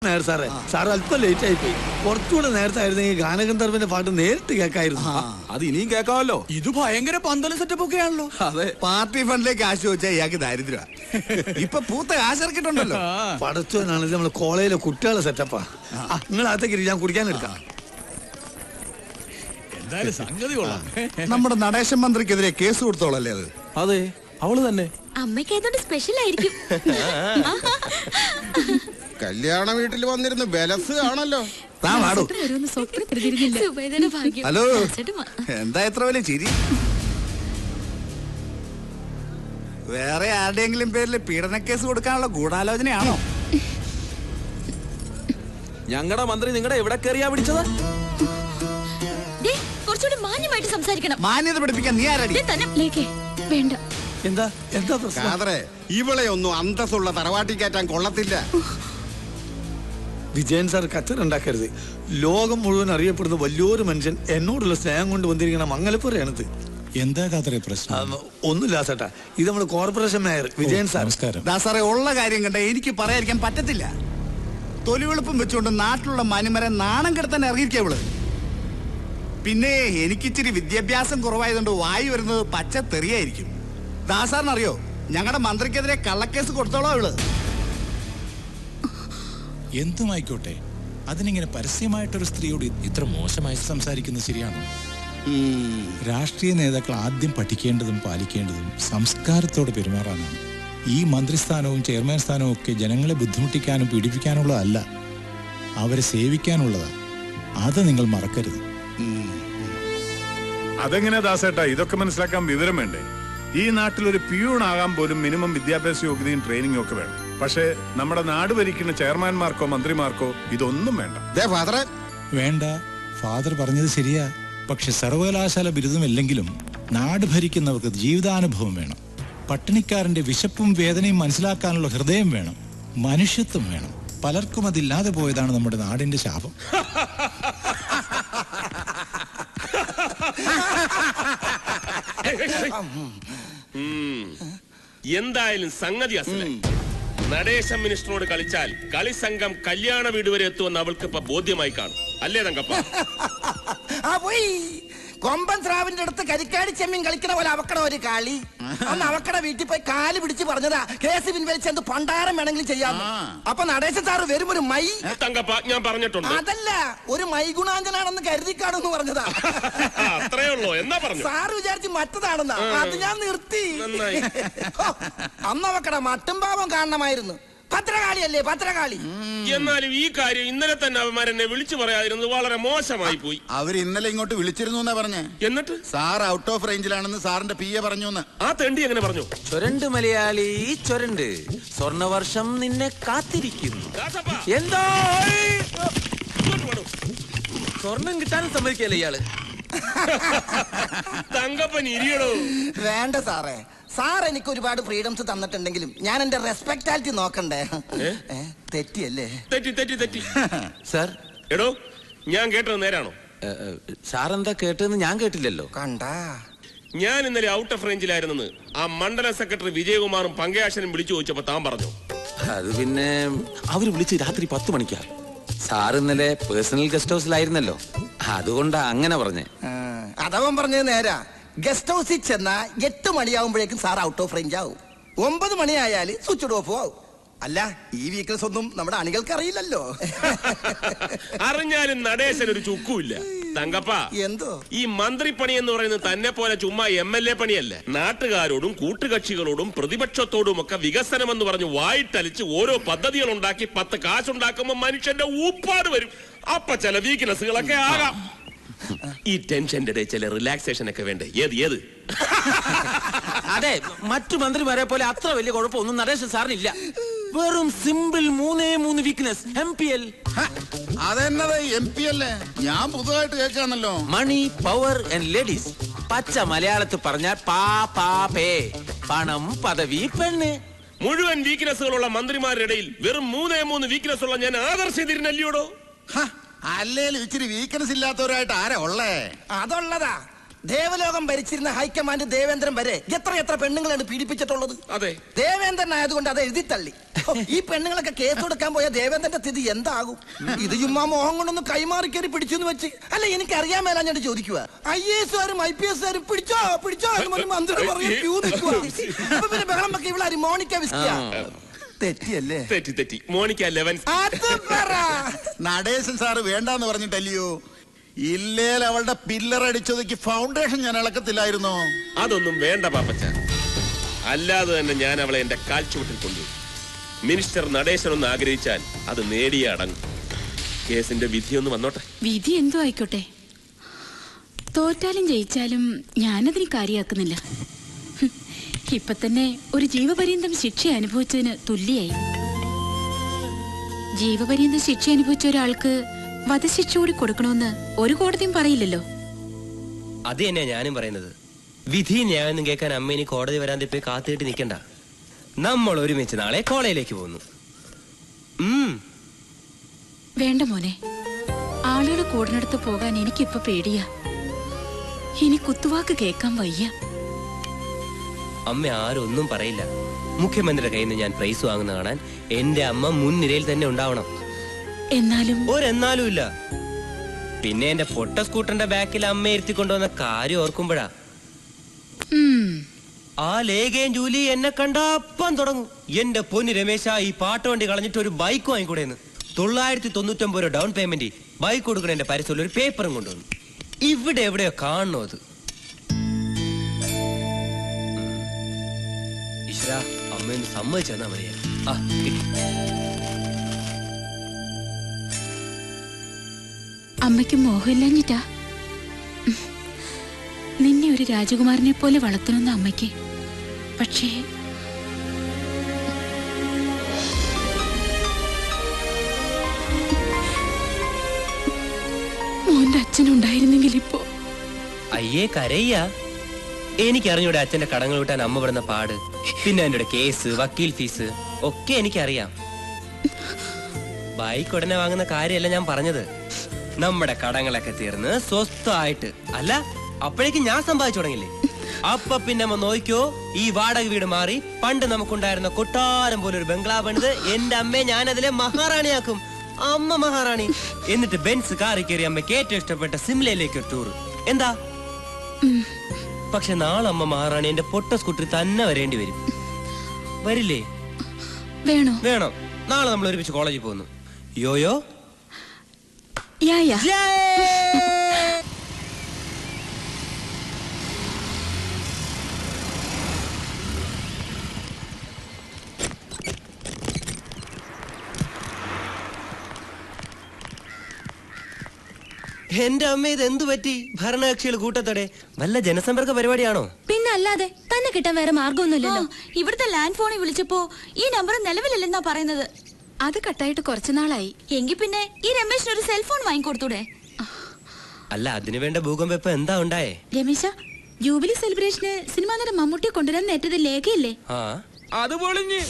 സാറേ സാർ അല്പം ലേറ്റ് ആയി പോയി. കുറച്ചുകൂടെ നേരത്തെ ആയിരുന്നെങ്കിൽ ഗാനഗന്ധർവന്റെ പാട്ട് നേരിട്ട് കേൾക്കായിരുന്നു. അത് ഇനിയും കേൾക്കാമല്ലോ. ഇത് ഭയങ്കര പന്തലും സെറ്റപ്പ് ഒക്കെ ആണല്ലോ. അതെ, പാർട്ടി ഫണ്ടിലേക്ക് കാശ് വെച്ചാൽ ഇയാൾക്ക് ദാരിദ്ര്യ. ഇപ്പൊ പൂത്ത കാശിറക്കിട്ടുണ്ടല്ലോ. പടച്ചോനാണ് ഇത് നമ്മള് കോളേജിലെ കുട്ടികളെ സെറ്റപ്പാ. നിങ്ങൾ അകത്തേക്ക് ഞാൻ കുടിക്കാൻ എടുക്കാം. എന്തായാലും സംഗതി കൊള്ളാം. നമ്മുടെ നടേശൻ മന്ത്രിക്കെതിരെ കേസ് കൊടുത്തോളല്ലേ അത്? അതെ, അവള് തന്നെ. അമ്മയ്ക്ക് ഏതോണ്ട് സ്പെഷ്യൽ ആയിരിക്കും. കല്യാണ വീട്ടിൽ വന്നിരുന്ന് ബലസ് ആണല്ലോ. ഹലോ, എന്താ എത്ര വലിയ ചിരി? വേറെ ആരുടെയെങ്കിലും പേരിൽ പീഡന കേസ് കൊടുക്കാനുള്ള ഗൂഢാലോചനയാണോ? ഞങ്ങളുടെ മന്ത്രി നിങ്ങളുടെ എവിടെ കയറിയാ പിടിച്ചത്? കുറച്ചുകൂടി മാന്യമായിട്ട് സംസാരിക്കണം. മാന്യത പഠിപ്പിക്കാൻ നീ ആരടി? വേണ്ട. എന്താ എന്താ പ്രശ്നം? ഇവളെ ഒന്നും അന്തസ്സുള്ള തറവാട്ടി കയറ്റാൻ കൊള്ളത്തില്ല. വിജയൻ സാർ കച്ചറുണ്ടാക്കരുത്. ലോകം മുഴുവൻ അറിയപ്പെടുന്ന വലിയൊരു മനുഷ്യൻ എന്നോടുള്ള സ്നേഹം കൊണ്ട് വന്നിരിക്കുന്ന മംഗലപ്പുറയാണിത്. എന്താ കാതറേ പ്രശ്നം? ഒന്നുമില്ല ചേട്ടാ, ഇത് നമ്മുടെ കോർപ്പറേഷൻ മേയർ വിജയൻ സാർ. നമസ്കാരം. സാറേ, ഉള്ള കാര്യം കണ്ട എനിക്ക് പറയാതിരിക്കാൻ പറ്റത്തില്ല. തൊലിവെളുപ്പും വെച്ചുകൊണ്ട് നാട്ടിലുള്ള മനുമരെ നാണം കെടുത്താൻ ഇറങ്ങിയിരിക്കവള്. പിന്നെ എനിക്കിച്ചിരി വിദ്യാഭ്യാസം കുറവായതുകൊണ്ട് വായി വരുന്നത് പച്ച തെറിയായിരിക്കും. ദാസാറിനറിയോ, ഞങ്ങളുടെ മന്ത്രിക്കെതിരെ കള്ളക്കേസ് കൊടുത്തോളോ അവള്. എന്തുമായിക്കോട്ടെ, അതിനിങ്ങനെ പരസ്യമായിട്ടൊരു സ്ത്രീയോട് ഇത്ര മോശമായി സംസാരിക്കുന്നത് ശരിയാണോ? രാഷ്ട്രീയ നേതാക്കൾ ആദ്യം പഠിക്കേണ്ടതും പാലിക്കേണ്ടതും സംസ്കാരത്തോടെ പെരുമാറാനാണ്. ഈ മന്ത്രിസ്ഥാനവും ചെയർമാൻ സ്ഥാനവും ഒക്കെ ജനങ്ങളെ ബുദ്ധിമുട്ടിക്കാനും പീഡിപ്പിക്കാനുള്ളതല്ല, അവരെ സേവിക്കാനുള്ളതാണ്. അത് നിങ്ങൾ മറക്കരുത്. അതെങ്ങനെയാ ദാസേട്ടാ, ഇതൊക്കെ മനസ്സിലാക്കാൻ വിവരം വേണ്ടേ? ഈ നാട്ടിൽ ഒരു പിയൂൺ ആകാൻ പോലും മിനിമം വിദ്യാഭ്യാസ യോഗ്യതയും ട്രെയിനിങ്ങും ഒക്കെ വേണം. പക്ഷേ നമ്മുടെ നാട് ഭരിക്കുന്ന ചെയർമാൻമാർക്കോ മന്ത്രിമാർക്കോ ഇതൊന്നും വേണ്ട. വേണ്ട, ഫാദർ പറഞ്ഞത് ശരിയാ. പക്ഷെ സർവകലാശാല ബിരുദമില്ലെങ്കിലും നാട് ഭരിക്കുന്നവർക്ക് ജീവിതാനുഭവം വേണം. പട്ടിണിക്കാരന്റെ വിശപ്പും വേദനയും മനസ്സിലാക്കാനുള്ള ഹൃദയം വേണം, മനുഷ്യത്വം വേണം. പലർക്കും അതില്ലാതെ പോയതാണ് നമ്മുടെ നാടിന്റെ ശാപം. എന്തായാലും സംഗതി അസലായി. നടേശൻ മിനിസ്റ്ററോട് കളിച്ചാൽ കളിസംഘം കല്യാണ വീട് വരെ എത്തുമെന്ന് അവൾക്ക് ഇപ്പൊ ബോധ്യമായി കാണും. അല്ലേ തങ്കപ്പ? കൊമ്പൻ സ്രാവിന്റെ അടുത്ത് കരിക്കാടി ചെമ്മീൻ കളിക്കണ പോലെ അവക്കട ഒരു കളി. അന്ന് അവക്കട വീട്ടിൽ പോയി കാല് പിടിച്ച് പറഞ്ഞതാ കേസ് പിൻവലിച്ചെന്ത് പണ്ടാരം വേണമെങ്കിലും ചെയ്യാം. അപ്പൊ നടേശൻ സാറ് വരും ഒരു മൈ തങ്കപ്പ ഞാൻ പറഞ്ഞിട്ടുണ്ട്. അതല്ല, ഒരു മൈ ഗുണാഞ്ചനാണെന്ന് കരുതിക്കാണെന്ന് പറഞ്ഞതാ. അത്രേ ഉള്ളൂ. എന്നാ പറഞ്ഞു? സാറ് വിചാരിച്ച് മറ്റതാണെന്നാ. അത് ഞാൻ നിർത്തി. അന്ന് അവക്കട മട്ടും പാവം കാണണമായിരുന്നു. ഭദ്രകാളിയല്ലേ ഭദ്രകാളി. എന്നാലും ഈ കാര്യം ഇന്നലെ തന്നെ അവന്മാരെന്നെ വിളിച്ചു പറയാതിരുന്നത് വളരെ മോശമായി പോയി. അവർ ഇന്നലെ ഇങ്ങോട്ട് വിളിച്ചിരുന്നു എന്നാ പറഞ്ഞേ. എന്നിട്ട് സാർ ഔട്ട് ഓഫ് റേഞ്ചിലാണെന്ന് സാറിന്റെ PA പറഞ്ഞു. ആ തെണ്ടി എങ്ങനെ പറഞ്ഞു? ചൊരണ്ട് മലയാളി ചൊരണ്ട്, സ്വർണവർഷം നിന്നെ കാത്തിരിക്കുന്നു. എന്താ സ്വർണം കിട്ടാനും സമ്മതിക്കല്ലേ ഇയാള്? തങ്കപ്പൻ ഇരിയടോ. വേണ്ട സാറേ, സാർ എനിക്ക് ഒരുപാട് ഫ്രീഡംസ് തന്നിട്ടുണ്ടെങ്കിലും ഞാൻ എന്റെ റെസ്പെക്ടാലിറ്റി നോക്കണ്ടേ? തെറ്റിയല്ലേ? തെറ്റി തെറ്റി തെറ്റി. സാർ, എടോ, ഞാൻ കേട്ടത് നേരാണോ? സാറെന്താ കേട്ടതെന്ന് ഞാൻ കേട്ടില്ലല്ലോ. കണ്ടാ, ഞാൻ ഇന്നലെ ഔട്ട് ഓഫ് റേഞ്ചിലായിരുന്നെന്ന് ആ മണ്ഡലം സെക്രട്ടറി വിജയകുമാറും പങ്കയാശനും വിളിച്ചു ചോദിച്ചപ്പോ താൻ പറഞ്ഞു. അത് പിന്നെ അവര് വിളിച്ച് രാത്രി 10 മണിക്കാ. സാർ ഇന്നലെ പേഴ്സണൽ ഗസ്റ്റ് ഹൗസിലായിരുന്നല്ലോ, അതുകൊണ്ടാ അങ്ങനെ പറഞ്ഞേ. അതവൻ പറഞ്ഞത് നേരാ. ഗസ്റ്റ് ഹൗസിൽ ചെന്നാ 8 മണിയാവുമ്പോഴേക്കും സാർ ഔട്ട് ഓഫ് റേഞ്ച് ആവും. 9 മണിയായാല് സ്വിച്ച് ഓഫ് ആവും. അല്ല, ഈ വീക്ക്നെസ് ഒന്നും നമ്മുടെ അണികൾക്ക് അറിയില്ലല്ലോ. അറിഞ്ഞാലും നടേശൻ ഒരു ചുക്കുമില്ല. തങ്കപ്പ, എന്തോ ഈ മന്ത്രിപ്പണി എന്ന് പറയുന്നത് തന്നെ പോലെ ചുമ്മാ MLA പണിയല്ല. നാട്ടുകാരോടും കൂട്ടുകക്ഷികളോടും പ്രതിപക്ഷത്തോടും ഒക്കെ വികസനം എന്ന് പറഞ്ഞ് വായിട്ടലിച്ച് ഓരോ പദ്ധതികൾ ഉണ്ടാക്കി 10 കാശുണ്ടാക്കുമ്പോ മനുഷ്യന്റെ ഊപ്പാട് വരും. അപ്പൊ ചില വീക്ക്നെസ്സുകളൊക്കെ ആകാം. ഈ ടെൻഷന്റെ ഇടയിൽ ചില റിലാക്സേഷൻ ഒക്കെ വേണ്ടേ? ഏത് അതെ, മറ്റു മന്ത്രിമാരെ പോലെ അത്ര വലിയ കുഴപ്പമൊന്നും നടേശൻ സാറിനില്ല. വെറും സിമ്പിൾ 3 വീക്ക്നെസ്. MPL. അതെന്നത് MPL? ഞാൻ പുതുതായിട്ട് കേൾക്കാണല്ലോ. മണി, പവർ ആൻഡ് ലേഡീസ്. പച്ച മലയാളത്തിൽ പറഞ്ഞാൽ പണം, പദവി, പെണ്ണ്. മുഴുവൻ വീക്ക്നെസ്സുകളുള്ള മന്ത്രിമാരുടെ ഇടയിൽ വെറും 3 വീക്ക്നെസ് ഉള്ള ഞാൻ ആദർശിതിരുന്നല്ലോടോ. അല്ലേലും ഇച്ചിരി വീക്ക്നെസ് ഇല്ലാത്തവരായിട്ട് ആരാ ഉള്ളേ? അതുള്ളതാ. ദേവലോകം ഭരിച്ചിരുന്ന ഹൈക്കമാൻഡ് ദേവേന്ദ്രൻ വരെ എത്ര പെണ്ണുങ്ങളാണ് പീഡിപ്പിച്ചിട്ടുള്ളത്. അതെ, ദേവേന്ദ്രൻ ആയതുകൊണ്ട് അത് എഴുതി തള്ളി. ഈ പെണ്ണുങ്ങളൊക്കെ കേസ് കൊടുക്കാൻ പോയ ദേവേന്ദ്രന്റെ സ്ഥിതി എന്താകും? ഇത് ചുമ്മാ മോഹം കൊണ്ടൊന്ന് കൈമാറി കയറി പിടിച്ചു വെച്ച് അല്ല, എനിക്ക് അറിയാൻ മേലാ ഞാൻ ചോദിക്കുക. IAS IPS പിടിച്ചോ എന്ന് പറഞ്ഞ് മന്ത്രി പറഞ്ഞ് ക്യൂ നിൽക്കുക. അപ്പൊ പിന്നെ ബഹളം വെക്ക ഇവിടെ മോണിക്ക വിസ്കിയ തെറ്റിയല്ലേ? തെറ്റി മോണിക്ക 11. നടേശൻ സാറ് വേണ്ടാന്ന് പറഞ്ഞിട്ടല്ലയോ? ഇല്ലേൽ അവളുടെ പില്ലർ അടിച്ചതൊക്കെ ഫൗണ്ടേഷൻ ഞാൻ ഇളക്കത്തില്ലായിരുന്നോ? അതൊന്നും വേണ്ട പാപ്പച്ച. അല്ലാതെ തന്നെ ഞാൻ അവളെ എന്റെ കാൽച്ചുവട്ടിൽ കൊണ്ടുപോയി. മിനിസ്റ്റർ നടേശൻ ഒന്ന് ആഗ്രഹിച്ചാൽ അത് നേടിയേ അടങ്ങും. കേസിന്റെ വിധി ഒന്ന് വന്നോട്ടെ. വിധി എന്തോ ആയിക്കോട്ടെ, തോറ്റാലും ജയിച്ചാലും ഞാനതിന് കാര്യമാക്കുന്നില്ല. ഇപ്പൊ തന്നെ ഒരു ജീവപര്യന്തം ശിക്ഷ അനുഭവിച്ചതിന് തുല്യായി. ജീവപര്യന്തം ശിക്ഷ അനുഭവിച്ച ഒരാൾക്ക് വധശിക്ഷ കൂടി കൊടുക്കണമെന്ന് ഒരു കോടതിയും പറയില്ലല്ലോ. അത് തന്നെയാ ഞാനും പറയുന്നത്. വിധി ന്യായം കേൾക്കാൻ അമ്മ ഇനി കോടതി വരാതെ പോയി കാത്തിട്ട് നിൽക്കണ്ട. നമ്മൾ ഒരുമിച്ച് നാളെ കോളേജിലേക്ക് പോകുന്നു. വേണ്ട മോനെ, ആളുകൾ കൂടിനടുത്ത് പോകാൻ എനിക്കിപ്പോ പേടിയാ. ഇനി കുത്തുവാക്ക് കേൾക്കാൻ വയ്യ. അമ്മ ആരും ഒന്നും പറയില്ല. മുഖ്യമന്ത്രിയുടെ കയ്യിൽ നിന്ന് ഞാൻ പ്രൈസ് വാങ്ങുന്ന കാണാൻ എന്റെ അമ്മ മുൻനിരയിൽ തന്നെ ഉണ്ടാവണം. എന്നാലും ഇല്ല. പിന്നെ എന്റെ പൊട്ട സ്കൂട്ടറിന്റെ ബാക്കിൽ അമ്മ ഇരുത്തി കൊണ്ടുവന്ന കാര്യം ഓർക്കുമ്പോഴാ ആ ലേഖയും ജൂലി എന്നെ കണ്ടപ്പം തുടങ്ങും. എന്റെ പൊന്നു രമേശ, ഈ പാട്ട് വണ്ടി കളഞ്ഞിട്ട് ഒരു ബൈക്ക് വാങ്ങിക്കൂടെന്ന്. 999 രൂപ ഡൗൺ പേയ്മെന്റ്, ബൈക്ക് കൊടുക്കണ എന്റെ പരിസരത്തിൽ ഒരു പേപ്പറും കൊണ്ടുവന്നു. ഇവിടെ എവിടെയോ കാണണോ അത്? ഈശ്വരാ, അമ്മയൊന്ന് സമ്മതിച്ചെന്നാ മതിയാ. അമ്മയ്ക്ക് മോഹമില്ലാഞ്ഞിട്ടാ. നിന്നെ ഒരു രാജകുമാരനെ പോലെ വളർത്തണമെന്ന അമ്മയ്ക്ക്. പക്ഷേ മോന്റെ അച്ഛനുണ്ടായിരുന്നെങ്കിൽ ഇപ്പോ. അയ്യേ കരയ്യ. എനിക്കറിഞ്ഞൂടെ അച്ഛന്റെ കടങ്ങൾ വിട്ടാൻ അമ്മ പെടുന്ന പാട്. പിന്നെ എന്റെ കേസ്, വക്കീൽ ഫീസ് ഒക്കെ എനിക്കറിയാം. ബൈക്ക് ഉടനെ വാങ്ങുന്ന കാര്യമല്ല ഞാൻ പറഞ്ഞത്. നമ്മുടെ കടങ്ങളൊക്കെ തീർന്ന് സ്വസ്ഥമായിട്ട്. അല്ല, അപ്പോഴേക്കും ഞാൻ സമ്പാദിച്ചു തുടങ്ങില്ലേ? അപ്പൊ പിന്നെ അമ്മ നോക്കിയോ, ഈ വാടക വീട് മാറി പണ്ട് നമുക്കുണ്ടായിരുന്ന കൊട്ടാരം പോലെ ഒരു ബംഗ്ലാവ് പണിത് എന്റെ അമ്മയെ ഞാൻ അതിലെ മഹാറാണിയാക്കും. അമ്മ മഹാറാണി. എന്നിട്ട് ബെൻസ് കാറി കയറി അമ്മയ്ക്ക് ഏറ്റവും ഇഷ്ടപ്പെട്ട സിംലയിലേക്ക് ഒരു ടൂർ. എന്താ? പക്ഷെ നാളെ അമ്മ മഹാറാണി എന്റെ പൊട്ട സ്കൂട്ടറിൽ തന്നെ വരേണ്ടി വരും. വരില്ലേ? വേണം. നാളെ നമ്മൾ ഒരുമിച്ച് കോളേജിൽ പോകുന്നു. യോയോ എന്റെ അമ്മ ഇത് എന്തു പറ്റി? ഭരണകക്ഷികൾ കൂട്ടത്തോടെ വല്ല ജനസമ്പർക്ക പരിപാടിയാണോ? പിന്നെ അല്ലാതെ തന്നെ കിട്ടാൻ വേറെ മാർഗമൊന്നുമില്ലല്ലോ. ഇവിടുത്തെ ലാൻഡ് ഫോണിൽ വിളിച്ചപ്പോ ഈ നമ്പർ നിലവിലില്ലെന്നാ പറയുന്നത്. അത് കട്ടായിട്ട് കുറച്ചു നാളായി. എങ്കിൽ പിന്നെ ഈ രമേശിന് ഒരു സെൽഫോൺ വാങ്ങിക്കൊടുത്തൂടെ? അല്ല, അതിനു വേണ്ട ഭൂകമ്പം ഇപ്പൊ എന്താ ഉണ്ടായേ? രമേശ, ജൂബിലി സെലിബ്രേഷന് സിനിമാ നടൻ മമ്മൂട്ടിയെ കൊണ്ടുവരാൻ നേറ്റത് ലേഖയില്ലേ? അത് പൊളിഞ്ഞ്.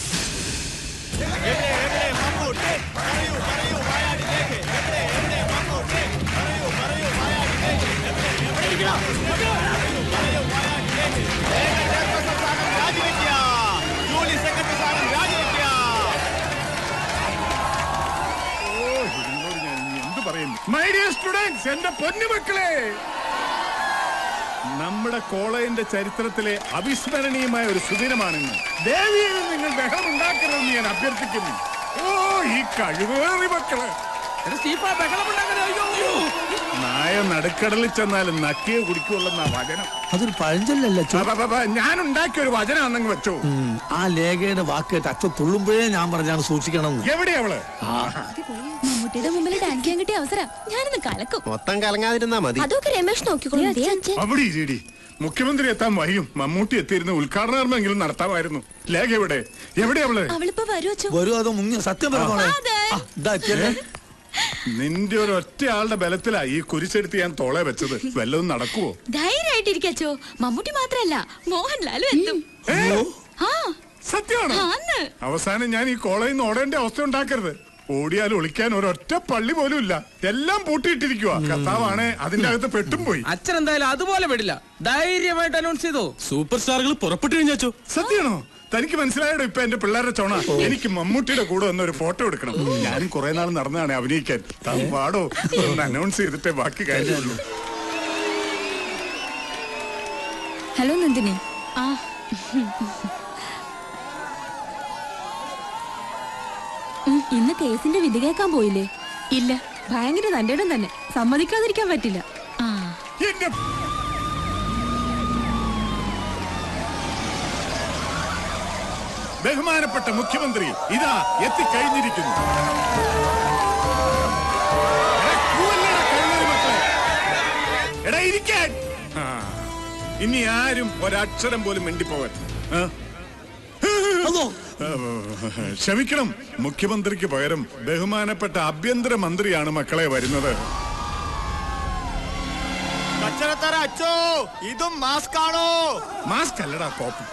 മൈ ഡിയർ സ്റ്റുഡന്റ്സ്, എന്റെ പൊന്നുമക്കളെ, നമ്മുടെ കോളേജിന്റെ ചരിത്രത്തിലെ അവിസ്മരണീയമായ ഒരു സുദിനമാണിന്ന്. ദേവിയിൽ നിങ്ങൾ ബഹളം ഉണ്ടാക്കരുതെന്ന് ഞാൻ അഭ്യർത്ഥിക്കുന്നു. ഈ കഴിവേറി മക്കള് നായ നടുക്കടലിൽ ചെന്നാലും നക്കിയെ കുടിക്കുള്ളെന്ന വചനം. അതൊരു പഴഞ്ചൊല്ലല്ലേ? ഞാൻ ഉണ്ടാക്കിയ ഒരു വചനാണെന്ന് വെച്ചോ. ആ ലേഖയുടെ വാക്കേട്ട് അച്ഛൻ തുള്ളുമ്പോഴേ ഞാൻ പറഞ്ഞാണ് സൂക്ഷിക്കണം. എവിടെയാ അവള്? മമ്മൂട്ടിയുടെ മുമ്പിൽ ഡാൻസ് ചെയ്യാൻ കിട്ടിയ അവസരം ഞാനൊന്ന് കലക്കും. മൊത്തം കലങ്ങാതിരുന്നാ മതി. അതൊക്കെ രമേശ് നോക്കിക്കോളൂ. അവിടെ ഇരിടി. മുഖ്യമന്ത്രി എത്താൻ വൈകും. മമ്മൂട്ടി എത്തിയിരുന്ന ഉദ്ഘാടന കർമ്മെങ്കിലും നടത്താമായിരുന്നു. ലേഖ എവിടെ അവള്? അവളിപ്പോ വരൂ. അതോ മുങ്ങ സത്യം പറഞ്ഞോളെ. നിന്റെ ഒരു ഒറ്റ ആളുടെ ബലത്തിലാ ഈ കുരിശെടുത്ത് ഞാൻ തോളെ വെച്ചത്. വല്ലതും നടക്കുവോ? ധൈര്യമായിട്ടിരിക്കച്ചോ. മമ്മൂട്ടി മാത്രല്ല, മോഹൻലാലും എത്തും. സത്യമാണ്. അവസാനം ഞാൻ ഈ കോളേജിൽ നിന്ന് ഓടേണ്ട അവസ്ഥ ഉണ്ടാക്കരുത്. ഓടിയാൽ ഒളിക്കാൻ ഒരൊറ്റ പള്ളി പോലും ഇല്ല, എല്ലാം പൂട്ടിയിട്ടിരിക്കുക. കർത്താവാണ് അതിന്റെ അകത്ത് പെട്ടും പോയി. അച്ഛൻ എന്തായാലും അതുപോലെ വിടില്ല, ധൈര്യമായിട്ട് അനൗൺസ് ചെയ്തോ. സൂപ്പർ സ്റ്റാറുകൾ പുറപ്പെട്ടു കഴിഞ്ഞാച്ചോ? സത്യമാണോ? തനിക്ക് മനസ്സിലായോ ഇപ്പൊ എന്റെ പിള്ളേരുടെ ചോണ? എനിക്ക് മമ്മൂട്ടിയുടെ കൂടെ വന്ന ഒരു ഫോട്ടോ എടുക്കണം. ഞാനും കുറെ നാൾ നടന്നതാണ് അഭിനയിക്കാൻ. പാടോ ഒന്ന് അനൗൺസ് ചെയ്തിട്ടേ ബാക്കി കാര്യമുള്ളൂ. ഹലോ നന്ദിനി. ഇന്ന് കേസിന്റെ വിധി കേൾക്കാൻ പോയില്ലേ? ഇല്ല, ഭയങ്കര തന്റെ ഇടം തന്നെ, സമ്മതിക്കാതിരിക്കാൻ പറ്റില്ല. ബഹുമാനപ്പെട്ട മുഖ്യമന്ത്രി ഇതാ എത്തിക്കഴിഞ്ഞിരിക്കുന്നു. എടാ ഇരിക്കാൻ. ഇനി ആരും ഒരക്ഷരം പോലും മിണ്ടിപ്പോവാൻ. ക്ഷമിക്കണം, മുഖ്യമന്ത്രിക്ക് പകരം ബഹുമാനപ്പെട്ട ആഭ്യന്തര മന്ത്രിയാണ് മക്കളെ വരുന്നത്. അച്ഛോ, ഇതും മാസ്ക് ആണോ? മാസ്ക് അല്ലടാ, കോപ്പ്.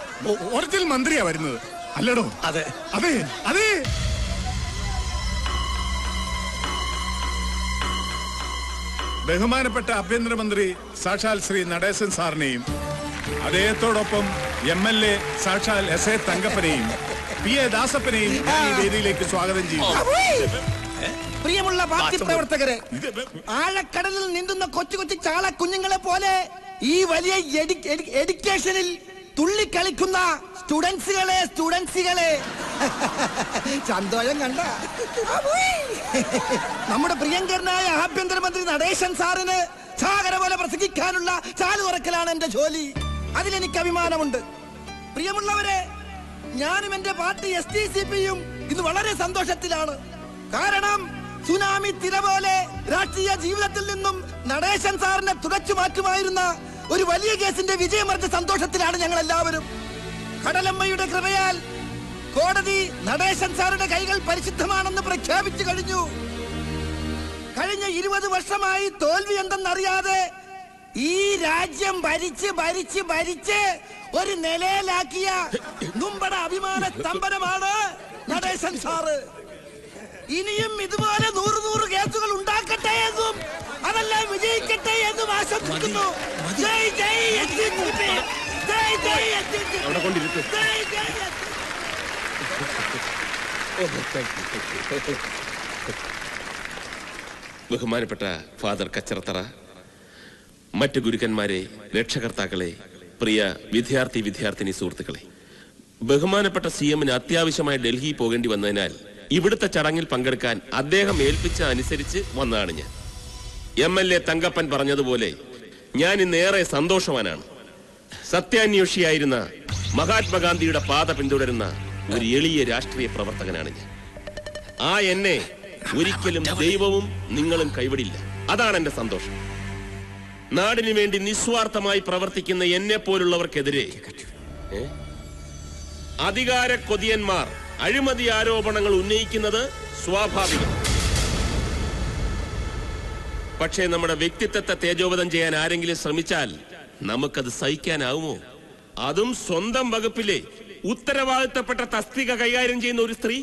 ഒറിജിനൽ മന്ത്രിയാ വരുന്നത്. അല്ലടോ? അതെ അതെ അതെ. ബഹുമാനപ്പെട്ട ആഭ്യന്തരമന്ത്രി സാക്ഷാൽ ശ്രീ നടേശൻ സാറിനെയും അദ്ദേഹത്തോടൊപ്പം MLA സാക്ഷാൽ SA തങ്കപ്പനെയും PA ദാസപ്പനെയും ഞാൻ ഈ വേദിയിലേക്ക് സ്വാഗതം ചെയ്യും. പ്രിയമുള്ള പാർട്ടി പ്രവർത്തകരെ, ആഴക്കടലിൽ നീന്തുന്ന കൊച്ചു കൊച്ചു ചാള കുഞ്ഞുങ്ങളെ പോലെ ഈ വലിയ എഡ്യൂക്കേഷനിൽ തുള്ളിക്കളിക്കുന്ന സ്റ്റുഡൻസുകളെ സന്തോഷം കണ്ട നമ്മുടെ പ്രിയങ്കരനായ ആഭ്യന്തരമന്ത്രി നടേശൻ സാറിന് സാഗര പോലെ പ്രസംഗിക്കാനുള്ള ചാലു തുറക്കലാണ് എന്റെ ജോലി. അതിലെനിക്ക് അഭിമാനമുണ്ട്. പ്രിയമുള്ളവരെ, ഞാനും എന്റെ പാർട്ടി SDCPയും ഇന്ന് വളരെ സന്തോഷത്തിലാണ്. കാരണം സുനാമി തിര പോലെ രാഷ്ട്രീയ ജീവിതത്തിൽ നിന്നും നടേശൻ സാറിനെ തുടച്ചു മാറ്റുമായിരുന്ന ഒരു വലിയ കേസിന്റെ വിജയമറിഞ്ഞ സന്തോഷത്തിലാണ് ഞങ്ങൾ എല്ലാവരും. കടലമ്മയുടെ കൃപയാൽ കോടതി നടേശൻ സാറുടെ കൈകൾ പരിശുദ്ധമാണെന്ന് പ്രഖ്യാപിച്ചു കഴിഞ്ഞു. കഴിഞ്ഞ 20 വർഷമായി തോൽവി എന്തെന്നറിയാതെ ഈ രാജ്യം ഭരിച്ച് ഒരു നിലയിലാക്കിയ നമ്മുടെ അഭിമാന സ്തംഭനമാണ് നടേശൻ സാറ്. ഇനിയും ഇതുപോലെ 100 കേസുകൾ ഉണ്ടാക്കട്ടെ എന്നും അതെല്ലാം വിജയിക്കട്ടെ എന്നും ആശംസിക്കുന്നു. ജയ് ജയ് SDCP, ജയ് ജയ് SDCP, ജയ് ജയ്. ബഹുമാനപ്പെട്ട ഫാദർ കച്ചറത്തറ, മറ്റു ഗുരുക്കന്മാരെ, രക്ഷകർത്താക്കളെ, പ്രിയ വിദ്യാർത്ഥിനി സുഹൃത്തുക്കളെ, ബഹുമാനപ്പെട്ട CMന് അത്യാവശ്യമായി ഡൽഹി പോകേണ്ടി വന്നതിനാൽ ഇവിടുത്തെ ചടങ്ങിൽ പങ്കെടുക്കാൻ അദ്ദേഹം ഏൽപ്പിച്ച അനുസരിച്ച് വന്നതാണ് ഞാൻ. MLA തങ്കപ്പൻ പറഞ്ഞതുപോലെ ഞാൻ ഇന്നേറെ സന്തോഷവാനാണ്. സത്യാന്വേഷിയായിരുന്ന മഹാത്മാഗാന്ധിയുടെ പാത പിന്തുടരുന്ന ഒരു എളിയ രാഷ്ട്രീയ പ്രവർത്തകനാണ് ഞാൻ. ആ എന്നെ ഒരിക്കലും ദൈവവും നിങ്ങളും കൈവിടില്ല. അതാണ് എന്റെ സന്തോഷം. നാടിനു വേണ്ടി നിസ്വാർത്ഥമായി പ്രവർത്തിക്കുന്ന എന്നെ പോലുള്ളവർക്കെതിരെ അധികാര കൊതിയന്മാർ അഴിമതി ആരോപണങ്ങൾ ഉന്നയിക്കുന്നത് സ്വാഭാവികം. പക്ഷേ നമ്മുടെ വ്യക്തിത്വത്തെ തേജോവധം ചെയ്യാൻ ആരെങ്കിലും ശ്രമിച്ചാൽ നമുക്കത് സഹിക്കാനാവുമോ? അതും സ്വന്തം വകുപ്പിലെ ഉത്തരവാദിത്തപ്പെട്ട തസ്തിക കൈകാര്യം ചെയ്യുന്ന ഒരു സ്ത്രീ.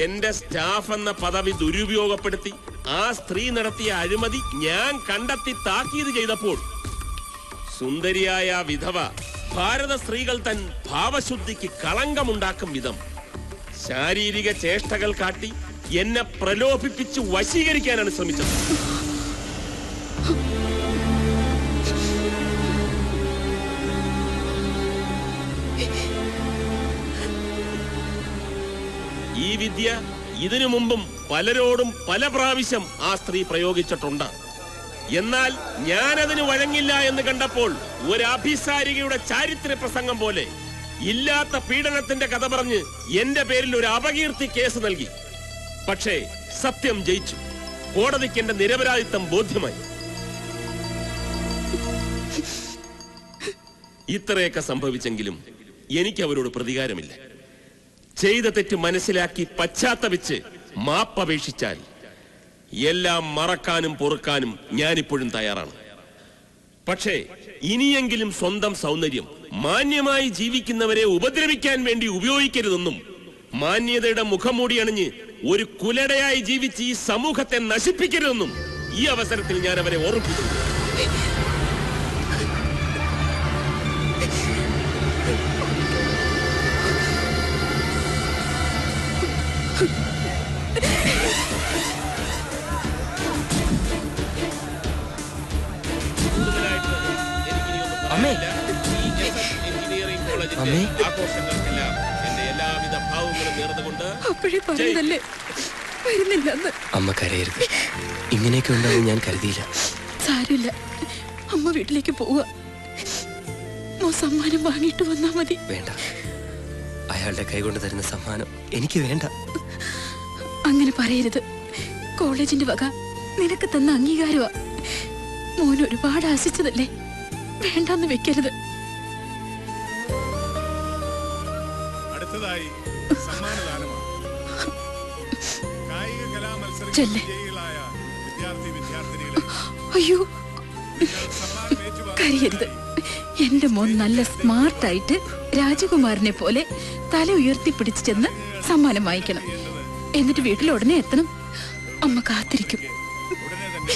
എന്റെ സ്റ്റാഫ് എന്ന പദവി ദുരുപയോഗപ്പെടുത്തി ആ സ്ത്രീ നടത്തിയ അഴിമതി ഞാൻ കണ്ടെത്തി താക്കീത് ചെയ്തപ്പോൾ സുന്ദരിയായ വിധവ ഭാരത സ്ത്രീകൾ തൻ ഭാവശുദ്ധിക്ക് കളങ്കമുണ്ടാക്കും വിധം ശാരീരിക ചേഷ്ടകൾ കാട്ടി എന്നെ പ്രലോഭിപ്പിച്ച് വശീകരിക്കാനാണ് ശ്രമിച്ചത്. ഈ വിദ്യ ഇതിനു മുമ്പും പലരോടും പല പ്രാവശ്യം ആ സ്ത്രീ പ്രയോഗിച്ചിട്ടുണ്ട്. എന്നാൽ ഞാനതിന് വഴങ്ങില്ല എന്ന് കണ്ടപ്പോൾ ഒരു അഭിസാരികയുടെ ചാരിത്ര പ്രസംഗം പോലെ ഇല്ലാത്ത പീഡനത്തിന്റെ കഥ പറഞ്ഞ് എന്റെ പേരിൽ ഒരു അപകീർത്തി കേസ് നൽകി. പക്ഷേ സത്യം ജയിച്ചു. കോടതിക്ക് എന്റെ നിരപരാധിത്വം ബോധ്യമായി. ഇത്രയൊക്കെ സംഭവിച്ചെങ്കിലും എനിക്ക് അവരോട് പ്രതികാരമില്ല. ചെയ്ത തെറ്റ് മനസ്സിലാക്കി പശ്ചാത്തപിച്ച് മാപ്പപേക്ഷിച്ചാൽ എല്ലാം മറക്കാനും പൊറുക്കാനും ഞാനിപ്പോഴും തയ്യാറാണ്. പക്ഷേ ഇനിയെങ്കിലും സ്വന്തം സൗന്ദര്യം മാന്യമായി ജീവിക്കുന്നവരെ ഉപദ്രവിക്കാൻ വേണ്ടി ഉപയോഗിക്കരുതെന്നും മാന്യതയുടെ മുഖംമൂടി അണിഞ്ഞ് ഒരു കുലടയായി ജീവിച്ച് ഈ സമൂഹത്തെ നശിപ്പിക്കരുതെന്നും ഈ അവസരത്തിൽ ഞാൻ അവരെ ഓർമ്മിപ്പിക്കുന്നു. അമ്മേ. എഞ്ചിനീയറിംഗ് കോളേജിന്റെ അമ്മേ. ആഘോഷങ്ങൾക്കെല്ലാം എന്റെ എല്ലാവിധ ഭാവങ്ങളും നേർന്നുകൊണ്ട് അപ്പോഴേ പറഞ്ഞതല്ലേ വരുന്നില്ലെന്ന്. അമ്മ കരയരുത്. ഇങ്ങനെയൊക്കെ ഉണ്ടാവും ഞാൻ കരുതിയില്ല. സാരമില്ല, അമ്മ വീട്ടിലേക്ക് പോവുക. സമ്മാനം വാങ്ങിയിട്ട് വന്നാ മതി. വേണ്ട, അയാളുടെ കൈകൊണ്ട് തരുന്ന സമ്മാനം എനിക്ക് വേണ്ട. അങ്ങനെ പറയരുത്. കോളേജിന്റെ വക നിനക്ക് തന്ന അംഗീകാരമാ. മോൻ ഒരുപാട് ആശിച്ചതല്ലേ, വേണ്ടെന്ന് വെക്കരുത്. അടുത്തതായി സമ്മാനദാനമാണ്. കായിക കലാമത്സരങ്ങളിൽ ചെല്ല്. വിജയികളായ വിദ്യാർത്ഥിനികളെ അയ്യോ, നിങ്ങൾ സമ്മാനം ഏറ്റുവാങ്ങുന്നതിനായി കരയരുത്. എന്റെ മോൻ നല്ല സ്മാർട്ടായിട്ട് രാജകുമാരനെ പോലെ തല ഉയർത്തിപ്പിടിച്ച് ചെന്ന് സമ്മാനം വാങ്ങിക്കണം. എന്നിട്ട് വീട്ടിൽ ഉടനെ എത്തണം. അമ്മ കാത്തിരിക്കും. ഉടനെ തന്നെ